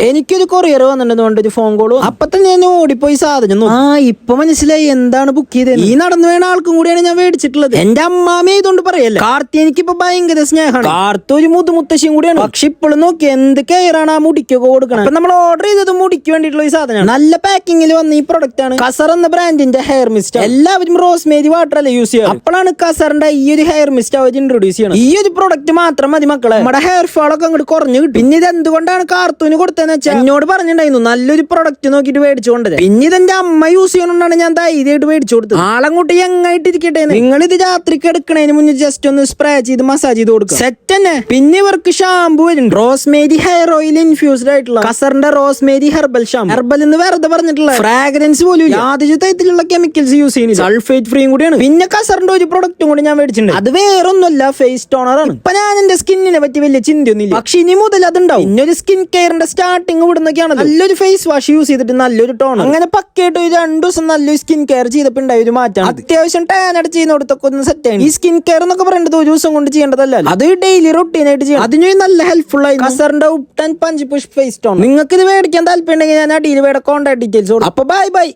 എനിക്കൊരു കൊറിയർ വന്നിട്ടുണ്ട് ഒരു ഫോൺ കോള്. അപ്പൊ തന്നെ ഞാൻ ഓടിപ്പോയി സാധനം ഇപ്പൊ മനസ്സിലായി എന്താണ് ബുക്ക് ചെയ്തത്. ഈ നടന്നു വേണ ആൾക്കും കൂടിയാണ് ഞാൻ മേടിച്ചിട്ടുള്ളത്. എന്റെ അമ്മാമേ ഇതുകൊണ്ട് പറയല്ലേ. കാർത്തി എനിക്കിപ്പോ ഭയങ്കര സ്നേഹമാണ്. കാർത്തി ഒരു മുത്തുമുത്തശ്ശിയും കൂടിയാണ്. പക്ഷെ ഇപ്പോഴും നോക്കി എന്ത് കെയറാണ് ആ മുടിക്കൊക്കെ കൊടുക്കണം. അപ്പൊ നമ്മൾ ഓർഡർ ചെയ്തത് മുടിക്ക് വേണ്ടിയിട്ടുള്ള ഈ സാധനമാണ്. നല്ല പാക്കിങ്ങിൽ വന്ന ഈ പ്രൊഡക്റ്റ് ആണ് കസർ എന്ന ബ്രാൻഡിന്റെ ഹെയർ മിസ്റ്റ്. എല്ലാവരും റോസ്മേരി വാട്ടർ അല്ലേ യൂസ് ചെയ്യുക. അപ്പോഴാണ് കസറിന്റെ ഈ ഒരു ഹെയർ മിസ്റ്റ് അവർ ഇൻട്രൊഡ്യൂസ് ചെയ്യണം. ഈ ഒരു പ്രൊഡക്റ്റ് മാത്രം മതി മക്കളെ, നമ്മുടെ ഹെയർ ഫോൾ ഒക്കെ അങ്ങോട്ട് കുറഞ്ഞു കിട്ടും. പിന്നെ ഇത് എന്തുകൊണ്ടാണ് കാർത്തൂന് കൊടുത്തതെന്ന് വെച്ചാൽ എന്നോട് പറഞ്ഞിട്ടുണ്ടായിരുന്നു നല്ലൊരു പ്രൊഡക്റ്റ് നോക്കിയിട്ട് മേടിച്ചുകൊണ്ടത്. പിന്നെ ഇതെന്റെ അമ്മ യൂസ് ചെയ്യണോണ്ടാണ് ഞാൻ ധൈര്യമായിട്ട് മേടിച്ചു കൊടുത്തത്. ആളങ്ങോട്ട് എങ്ങായിട്ട് ഇരിക്കട്ടെ. നിങ്ങൾ ഇത് രാത്രിക്ക് എടുക്കണതിന് മുന്നേ ജസ്റ്റ് ഒന്ന് സ്പ്രേ ചെയ്ത് മസാജ് ചെയ്ത് കൊടുക്കുക. സെറ്റ് തന്നെ. പിന്നെ ഇവർക്ക് ഷാമ്പു വരുന്നുണ്ട്. റോസ്മേരി ഹെയർ ഓയിൽ ഇൻഫ്യൂസ്ഡ് ആയിട്ടുള്ള കസറിന്റെ റോസ്മേരി ഹെർബൽ ഷാമ്പു. ഹെർബൽ എന്ന് വെറുതെ പറഞ്ഞിട്ടുള്ള ഫ്രാഗ്രൻസ് പോലും യാതൊരു തരത്തിലുള്ള കെമിക്കൽസ് യൂസ് ചെയ്യുന്നത്. സൾഫേറ്റ് ഫ്രീയും കൂടിയാണ്. പിന്നെ കസറിന്റെ ഒരു പ്രൊഡക്റ്റും കൂടി ഞാൻ മേടിച്ചിട്ടുണ്ട്. അത് വേറൊന്നുമല്ല, ഫേസ് ടോണർ ആണ്. ഇപ്പൊ ഞാൻ എന്റെ സ്കിന്നിനെ പറ്റി വലിയ ചിന്തയൊന്നുമില്ല, പക്ഷെ ഇനി മുതൽ അതുണ്ടാവും. ഇന്നൊരു സ്കിൻ കെയറിന്റെ സ്റ്റാർട്ടിങ് ഇവിടുന്നൊക്കെയാണ്. നല്ലൊരു ഫേസ് വാഷ് യൂസ് ചെയ്തിട്ട് നല്ലൊരു ടോൺ, അങ്ങനെ പക്കയായിട്ട് ഒരു 2 ദിവസം നല്ലൊരു സ്കിൻ കെയർ ചെയ്തപ്പോൾ ഉണ്ടായ ഒരു മാറ്റം. അത്യാവശ്യം ടാൻ അടിച്ച് ചെയ്യുന്നിടത്തൊക്കെ ഒന്ന് സെറ്റ് ആണ്. ഈ സ്കിൻ കെയർ എന്നൊക്കെ പറയുന്നത് ഒരു ദിവസം കൊണ്ട് ചെയ്യേണ്ടതല്ല, അത് ഡെയിലി റൊട്ടീൻ ആയിട്ട് ചെയ്യണം. അതിന് നല്ല ഹെൽപ്ഫുൾ ആയി കസറിന്റെ ഉപ്ടൻ പഞ്ച് പുഷ് ഫേസ് ടോൺ. നിങ്ങൾക്ക് ഇത് മേടിക്കാൻ താല്പര്യം ഉണ്ടെങ്കിൽ ഞാൻ അടിയിൽ വേറെ കോൺടാക്ട് ഡീറ്റെയിൽസ് കൊടുക്കും. അപ്പൊ ബൈ ബൈ.